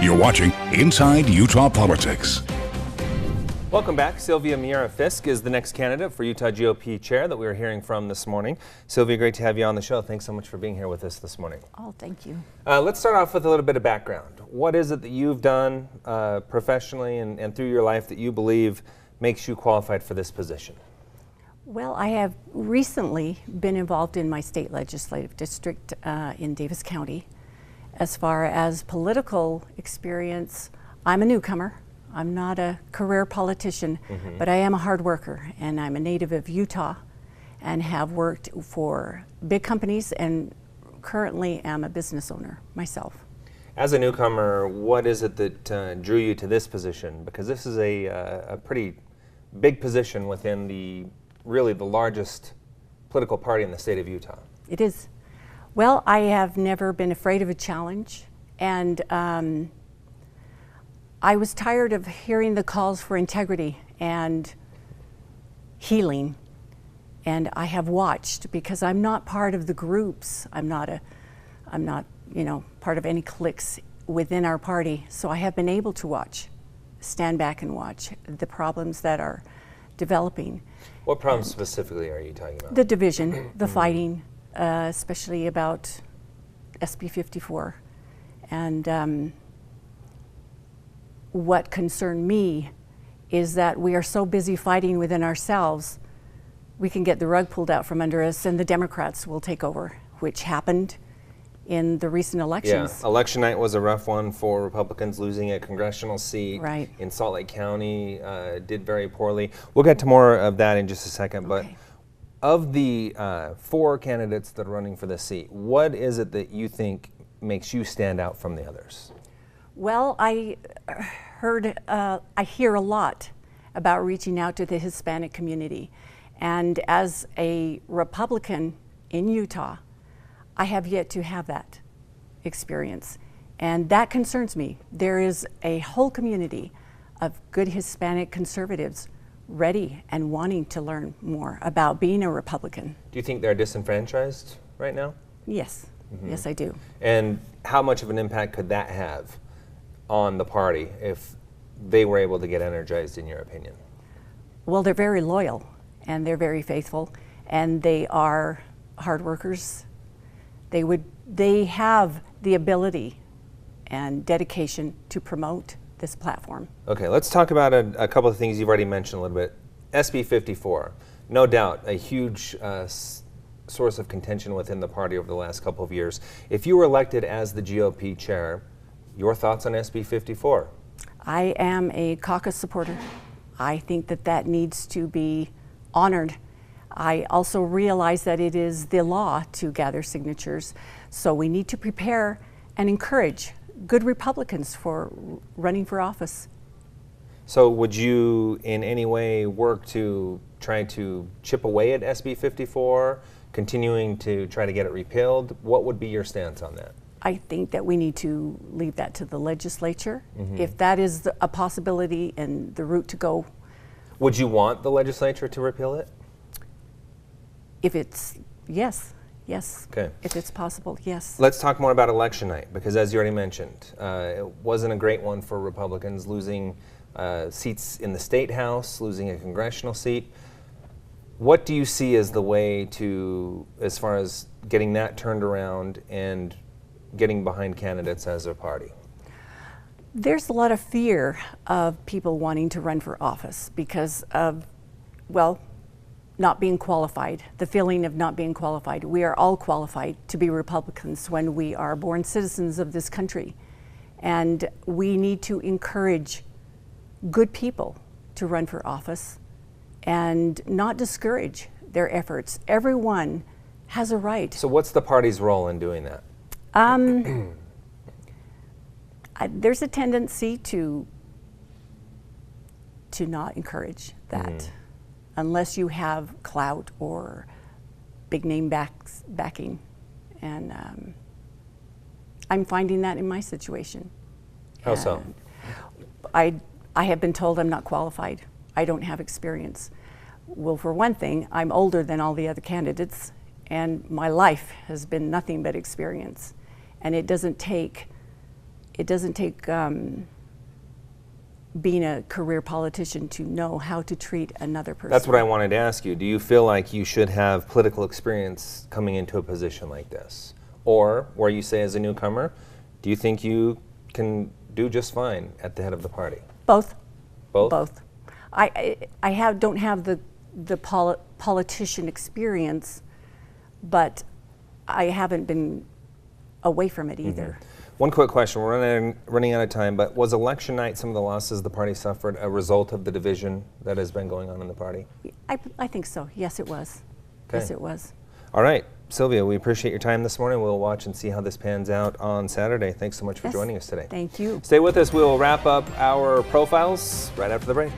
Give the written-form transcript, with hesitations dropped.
You're watching Inside Utah Politics. Welcome back. Sylvia Miera-Fisk is the next candidate for Utah GOP chair that we were hearing from this morning. Sylvia, great to have you on the show. Thanks so much for being here with us this morning. Oh, thank you. Let's start off with a little bit of background. What is it that you've done professionally and through your life that you believe makes you qualified for this position? Well, I have recently been involved in my state legislative district in Davis County. As far as political experience, I'm a newcomer. I'm not a career politician, but I am a hard worker, and I'm a native of Utah and have worked for big companies and currently am a business owner myself. As a newcomer, what is it that drew you to this position? Because this is a pretty big position within the largest political party in the state of Utah. It is. Well, I have never been afraid of a challenge, and I was tired of hearing the calls for integrity and healing, and I have watched because I'm not part of the groups. I'm not part of any cliques within our party. So I have been able to watch, stand back and watch the problems that are developing. What problems specifically are you talking about? The division, the fighting, especially about SB 54. And what concerned me is that we are so busy fighting within ourselves, we can get the rug pulled out from under us and the Democrats will take over, which happened in the recent elections. Yeah, election night was a rough one for Republicans, losing a congressional seat in Salt Lake County, did very poorly. We'll get to more of that in just a second, but of the 4 candidates that are running for this seat, what is it that you think makes you stand out from the others? Well, I hear a lot about reaching out to the Hispanic community. And as a Republican in Utah, I have yet to have that experience. And that concerns me. There is a whole community of good Hispanic conservatives ready and wanting to learn more about being a Republican. Do you think they're disenfranchised right now? Yes. Yes, I do. And how much of an impact could that have on the party if they were able to get energized, in your opinion? Well, they're very loyal and they're very faithful and they are hard workers. They have the ability and dedication to promote this platform. Okay, let's talk about a couple of things you've already mentioned a little bit. SB 54, no doubt a huge source of contention within the party over the last couple of years. If you were elected as the GOP chair, your thoughts on SB 54? I am a caucus supporter. I think that needs to be honored. I also realize that it is the law to gather signatures, so we need to prepare and encourage good Republicans for running for office. So would you in any way work to try to chip away at SB 54, continuing to try to get it repealed? What would be your stance on that? I think that we need to leave that to the legislature. If that is a possibility and the route to go. Would you want the legislature to repeal it? If it's, yes. Okay. If it's possible, yes. Let's talk more about election night, because as you already mentioned, it wasn't a great one for Republicans, losing seats in the state house, losing a congressional seat. What do you see as the way to, as far as getting that turned around and getting behind candidates as a party? There's a lot of fear of people wanting to run for office because of, well, not being qualified, the feeling of not being qualified. We are all qualified to be Republicans when we are born citizens of this country. And we need to encourage good people to run for office and not discourage their efforts. Everyone has a right. So what's the party's role in doing that? There's a tendency to not encourage that unless you have clout or big name backing. And I'm finding that in my situation. How so? I have been told I'm not qualified. I don't have experience. Well, for one thing, I'm older than all the other candidates, and my life has been nothing but experience. And it doesn't take it doesn't take being a career politician to know how to treat another person. That's what I wanted to ask you. Do you feel like you should have political experience coming into a position like this? Or, where you say as a newcomer, do you think you can do just fine at the head of the party? Both. Both? Both. Don't have the politician experience, but I haven't been away from it either. Mm-hmm. One quick question, we're running out of time, but was election night, some of the losses the party suffered, a result of the division that has been going on in the party? I think so. Yes, it was. Okay. Yes, it was. All right. Sylvia, we appreciate your time this morning. We'll watch and see how this pans out on Saturday. Thanks so much for joining us today. Thank you. Stay with us. We'll wrap up our profiles right after the break.